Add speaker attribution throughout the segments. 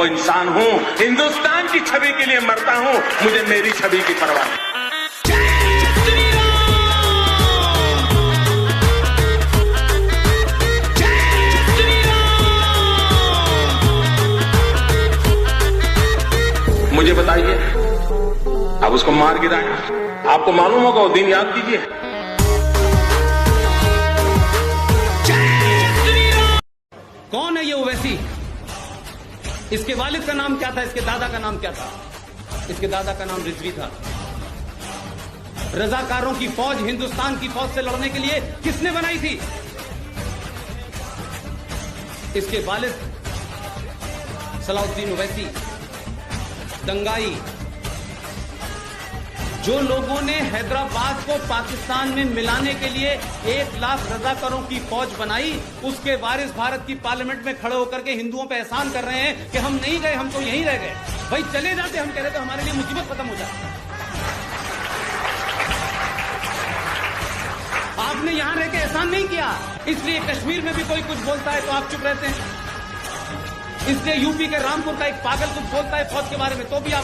Speaker 1: वो इंसान हूँ, हिंदुस्तान की छवि के लिए मरता हूँ, मुझे मेरी छवि की परवाह नहीं। मुझे बताइए, आप उसको मार गिराएं, आपको मालूम होगा वो दिन याद कीजिए।
Speaker 2: कौन है ये ओवैसी? इसके वालिद का नाम क्या था? इसके दादा का नाम क्या था? इसके दादा का नाम रिजवी था। रजाकारों की फौज हिंदुस्तान की फौज से लड़ने के लिए किसने बनाई थी? इसके वालिद सलाउद्दीन ओवैसी, दंगाई। जो लोगों ने हैदराबाद को पाकिस्तान में मिलाने के लिए 1 लाख रजाकारों की फौज बनाई, उसके वारिस भारत की पार्लियामेंट में खड़े होकर के हिंदुओं पे एहसान कर रहे हैं कि हम नहीं गए, हम तो यहीं रह गए। भाई चले जाते, हम कह रहे तो हमारे लिए मुसीबत खत्म हो जाती। आपने यहां रह के एहसान नहीं किया, इसलिए कश्मीर में भी कोई कुछ बोलता है तो आप चुप रहते हैं। इसलिए यूपी के रामपुर का एक पागल कुछ बोलता है फौज के बारे में तो भी आप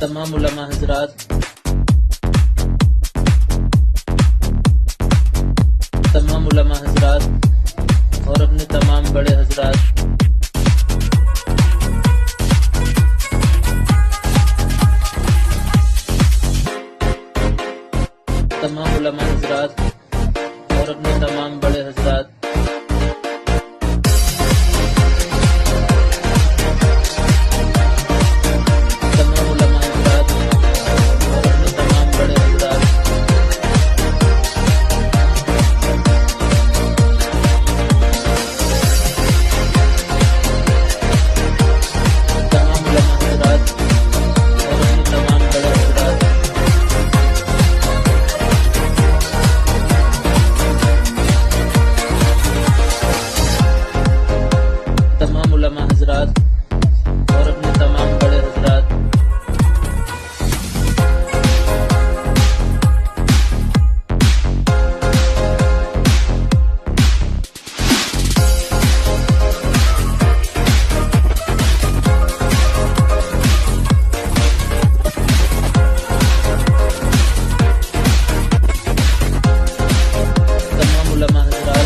Speaker 3: तमाम उलमा हजरात, और अपने तमाम बड़े हजरात, तमाम उलमा हजरात और अपने तमाम बड़े हजरात, तमाम उलमा हजरात और अपने तमाम बड़े हजरात, तमाम उलमा हजरात और अपने तमाम बड़े हजरात, तमाम उलमा हजरात और अपने तमाम बड़े हजरात, तमाम उलमा हजरात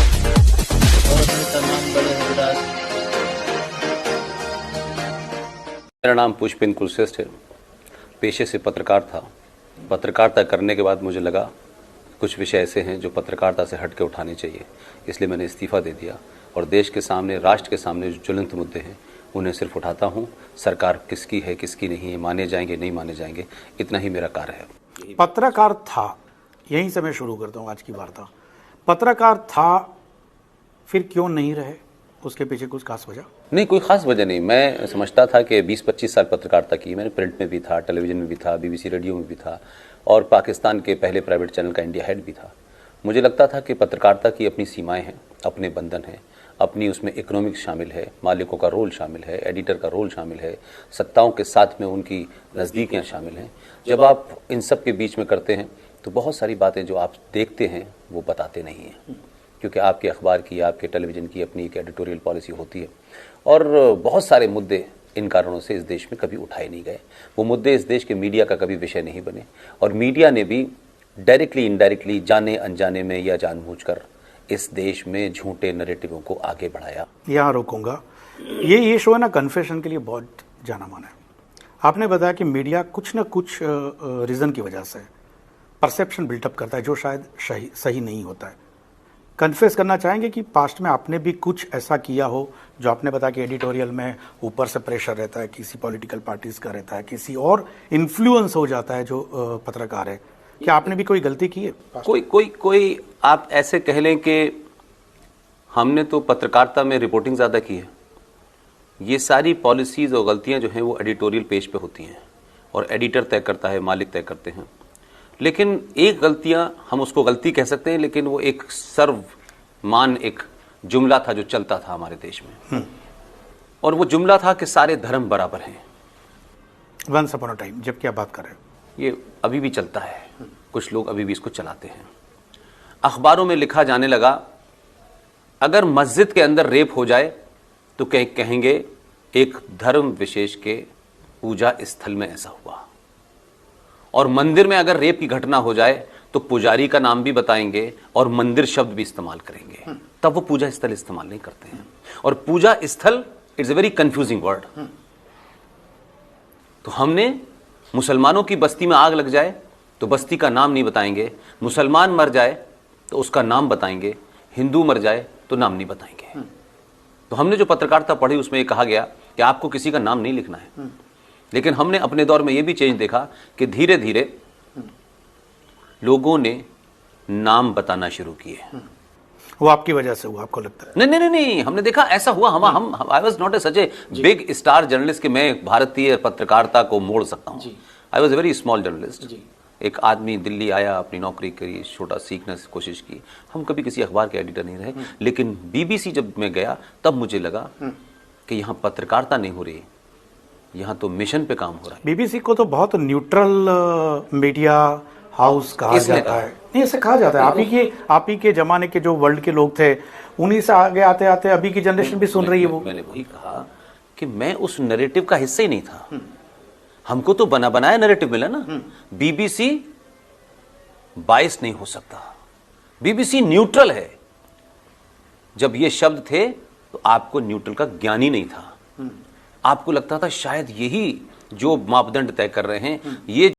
Speaker 3: और अपने तमाम बड़े हजरात।
Speaker 4: मेरा नाम पुष्पेंद्र कुलश्रेष्ठ है। पेशे से पत्रकार था। पत्रकारिता करने के बाद मुझे लगा कुछ विषय ऐसे हैं जो पत्रकारिता से हट के उठाने चाहिए, इसलिए मैंने इस्तीफ़ा दे दिया और देश के सामने, राष्ट्र के सामने जो ज्वलंत मुद्दे हैं उन्हें सिर्फ उठाता हूँ। सरकार किसकी है किसकी नहीं है, माने जाएंगे नहीं माने जाएंगे, इतना ही मेरा कार्य है।
Speaker 5: पत्रकार था, यहीं से मैं शुरू करता हूँ आज की वार्ता। पत्रकार था, फिर क्यों नहीं रहे? उसके पीछे कुछ खास वजह?
Speaker 4: नहीं, कोई खास वजह नहीं। मैं समझता था कि 20-25 साल पत्रकारिता की मैंने। प्रिंट में भी था, टेलीविज़न में भी था, BBC रेडियो में भी था और पाकिस्तान के पहले प्राइवेट चैनल का इंडिया हेड भी था। मुझे लगता था कि पत्रकारिता की अपनी सीमाएं हैं, अपने बंधन हैं, अपनी उसमें इकोनॉमिक्स शामिल है, मालिकों का रोल शामिल है, एडिटर का रोल शामिल है, सत्ताओं के साथ में उनकी नज़दीकियाँ शामिल हैं। जब आप इन सब के बीच में करते हैं तो बहुत सारी बातें जो आप देखते हैं वो बताते नहीं हैं, क्योंकि आपके अखबार की, आपके टेलीविज़न की अपनी एक एडिटोरियल पॉलिसी होती है और बहुत सारे मुद्दे इन कारणों से इस देश में कभी उठाए नहीं गए। वो मुद्दे इस देश के मीडिया का कभी विषय नहीं बने और मीडिया ने भी डायरेक्टली इनडायरेक्टली, जाने अनजाने में या जानबूझकर इस देश में झूठे नैरेटिवों को आगे बढ़ाया।
Speaker 5: यहाँ रोकूंगा। ये शो है ना, कन्फेशन के लिए बहुत जाना माना है। आपने बताया कि मीडिया कुछ न कुछ रीज़न की वजह से परसेप्शन बिल्टअप करता है जो शायद सही नहीं होता है। कन्फेस करना चाहेंगे कि पास्ट में आपने भी कुछ ऐसा किया हो जो आपने बताया कि एडिटोरियल में ऊपर से प्रेशर रहता है, किसी पॉलिटिकल पार्टीज का रहता है, किसी और इन्फ्लुएंस हो जाता है जो पत्रकार है, क्या आपने भी कोई गलती की है?
Speaker 4: कोई आप ऐसे कह लें कि हमने तो पत्रकारिता में रिपोर्टिंग ज़्यादा की है। ये सारी पॉलिसीज़ और गलतियां जो हैं वो एडिटोरियल पेज पे होती हैं और एडिटर तय करता है, मालिक तय करते हैं। लेकिन एक गलतियां, हम उसको गलती कह सकते हैं, लेकिन वो एक सर्वमान एक जुमला था जो चलता था हमारे देश में, और वो जुमला था कि सारे धर्म बराबर हैं।
Speaker 5: वंस अपॉन अ टाइम, जब क्या बात कर रहे हैं,
Speaker 4: ये अभी भी चलता है, कुछ लोग अभी भी इसको चलाते हैं। अखबारों में लिखा जाने लगा, अगर मस्जिद के अंदर रेप हो जाए तो कहेंगे एक धर्म विशेष के पूजा स्थल में ऐसा हुआ, और मंदिर में अगर रेप की घटना हो जाए तो पुजारी का नाम भी बताएंगे और मंदिर शब्द भी इस्तेमाल करेंगे, तब वो पूजा स्थल इस्तेमाल नहीं करते हैं। और पूजा स्थल it's a very confusing word. तो हमने मुसलमानों की बस्ती में आग लग जाए तो बस्ती का नाम नहीं बताएंगे, मुसलमान मर जाए तो उसका नाम बताएंगे, हिंदू मर जाए तो नाम नहीं बताएंगे। तो हमने जो पत्रकारिता पढ़ी उसमें ये कहा गया कि आपको किसी का नाम नहीं लिखना है। लेकिन हमने अपने दौर में ये भी चेंज देखा कि धीरे धीरे लोगों ने नाम बताना शुरू किए।
Speaker 5: वो आपकी वजह से हुआ, आपको लगता है?
Speaker 4: नहीं, हमने देखा ऐसा हुआ। हम I was not a such a big star journalist कि मैं भारतीय पत्रकारिता को मोड़ सकता हूँ। I was a very small journalist. एक आदमी दिल्ली आया, अपनी नौकरी करी, छोटा सीखने की कोशिश की। हम कभी किसी अखबार के एडिटर नहीं रहे। लेकिन बीबीसी जब मैं गया तब मुझे लगा कि यहाँ पत्रकारिता नहीं हो रही, यहाँ तो मिशन पे काम हो रहा है।
Speaker 5: बीबीसी को तो बहुत न्यूट्रल मीडिया हाउस कहा जाता है। नहीं, ऐसे कहा जाता है। आप ही के जमाने के जो वर्ल्ड के लोग थे, उन्हीं से आगे आते आते अभी की जनरेशन भी सुन रही है। वो
Speaker 4: मैंने वही कहा कि मैं उस नैरेटिव का हिस्सा ही नहीं था। हमको तो बना बनाया नैरेटिव मिला ना। बीबीसी बायस नहीं हो सकता, बीबीसी न्यूट्रल है। जब ये शब्द थे तो आपको न्यूट्रल का ज्ञान ही नहीं था। आपको लगता था शायद यही जो मापदंड तय कर रहे हैं, ये